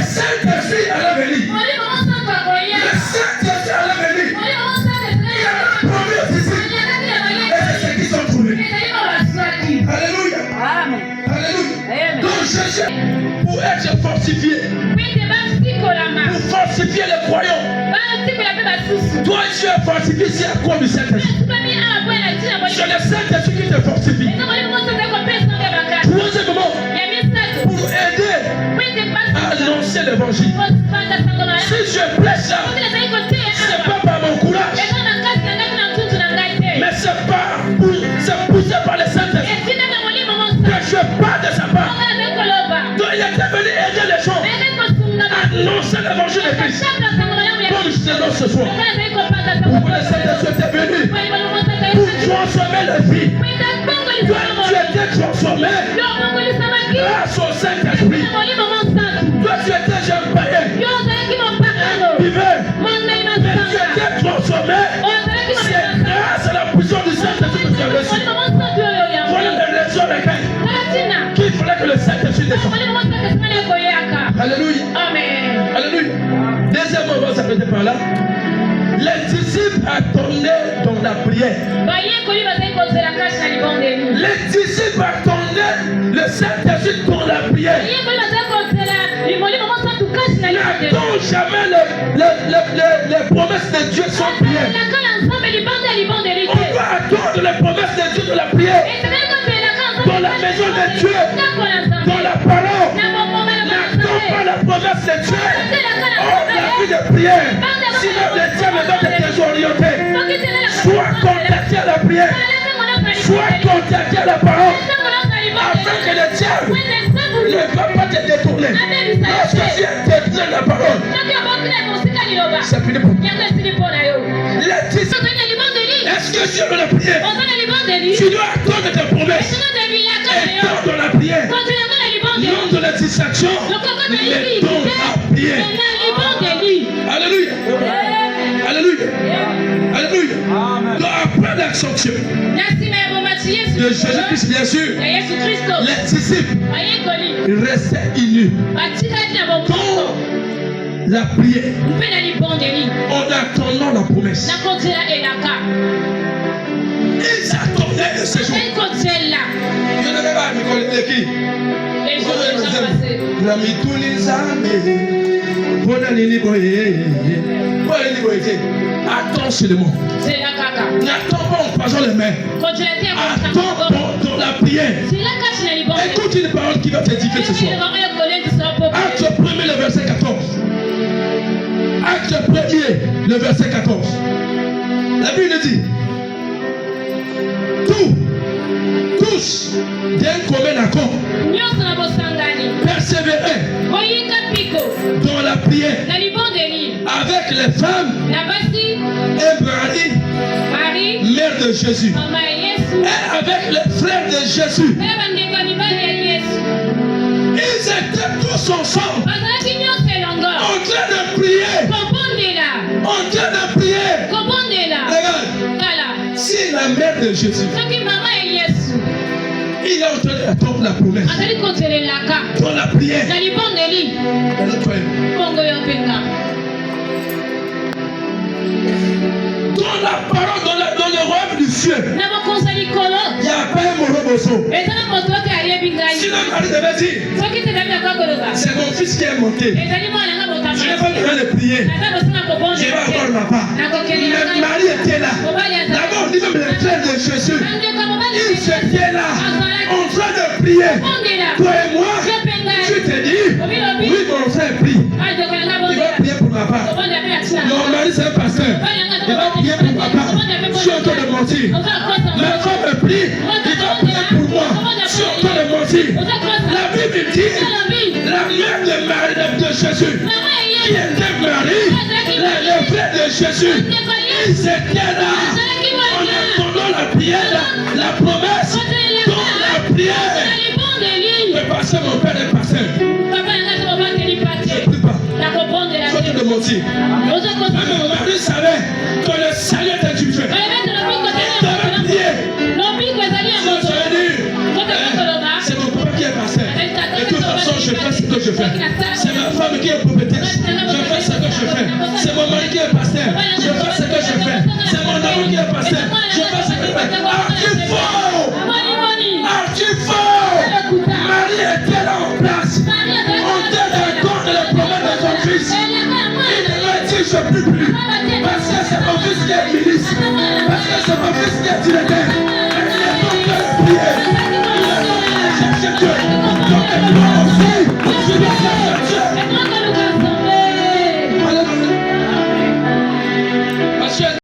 Saint-Esprit allait venir. Le Saint-Esprit allait venir. Il a promis aux disciples. Et c'est ce qu'ils ont trouvé. Alléluia. Alléluia. Donc Jésus, pour être fortifié, pour fortifier les croyants, toi tu es fortifié ici à cause du Saint-Esprit. C'est le Saint-Esprit qui te fortifie. Troisièmement, pour aider à annoncer l'évangile. Si je prêche là, c'est pas par mon courage, mais c'est poussé par le Saint-Esprit que je parle de sa part. Donc il était venu aider les gens à annoncer l'évangile de Christ. Comme je te ce soir, pour le Saint-Esprit était venu pour transformer les vies. Toi, tu étais transformé grâce au Saint-Esprit. Toi, tu étais jeune païen, vivant, mais tu étais transformé. C'est grâce à la puissance du Saint-Esprit que tu as reçu. Voilà les raisons lesquelles qu'il fallait que le Saint-Esprit descende. Alléluia. Amen. Alléluia. Deuxièmement, on va s'arrêter par là. Les disciples attendaient dans la prière. Les disciples attendaient le Saint-Esprit dans la prière. N'attends jamais les promesses de Dieu sans prière. On doit attendre les promesses de Dieu dans la prière. Dans la maison de Dieu, dans la parole. N'attends pas la promesse de Dieu. Oh, la vie de prière. Sinon, le diable va te désorienter. Sois contacté à la prière. Sois contacté à la parole. Afin que le diable ne va pas te détourner. Lorsque tu es détourné de la parole, c'est fini pour toi. Les disciples, est-ce que tu es dans la prière? Tu dois attendre tes promesses. Et dans la prière. Non de la distraction, mais dans la prière. Alléluia. Alléluia. Alléluia. Donc après l'ascension de Jésus-Christ, bien sûr, les disciples restaient unis dans la prière en attendant la promesse. Ils attendaient le séjour. Je ne vais pas me connaître qui. La attends seulement. N'attends pas en croisant les mains. Attends dans la prière. Écoute une parole qui va t'édifier ce soir. Acte 1er, le verset 14. Acte 1er, le verset 14. La Bible dit: tous d'un commun accord, persévérer dans la prière avec les femmes et Marie, mère de Jésus, et avec les frères de Jésus. Ils étaient tous ensemble en train de prier. En train de prier. Regarde, si la mère de Jésus, il est en train d'attendre la promesse dans la prière. Dans la parole, dans le royaume du ciel, il n'y a pas un moroboso. Sinon, Marie devait dire: c'est mon fils qui est monté. Je n'ai pas besoin de prier. Je vais avoir ma part. Mais Marie était là. D'abord, on dit même les frères de Jésus. Ils étaient là, en train de prier. Toi et moi, tu te dis: oui, mon frère prie. Il va prier pour ma part. Mon mari, c'est un pasteur. Il va prier pour ma part. Je suis en train de mentir. Ma femme me prie. Il va prier pour moi. Je suis en train de mentir. La Bible dit: la mère de Marie de Jésus, qui était Marie, le frère de Jésus, ils étaient là en attendant la prière, la promesse dans la prière. Le pasteur, mon père est pasteur. Je ne prie pas. Je suis en train de mentir. Mais mon mari savait que le salut était du feu. Il devait prier. C'est mon papa qui est pasteur. De toute façon, je fais ce que je fais. C'est ma femme qui est prophétesse. Je fais ce que je fais. C'est mon mari qui est pasteur. Je fais ce que je fais. C'est mon ami qui est pasteur. Je fais ce que je fais. Marie était là en place. On te raconte les problèmes de son fils. Il m'a dit je ne peux plus. Parce que c'est mon fils qui est ministre. Parce que c'est mon fils qui est directeur.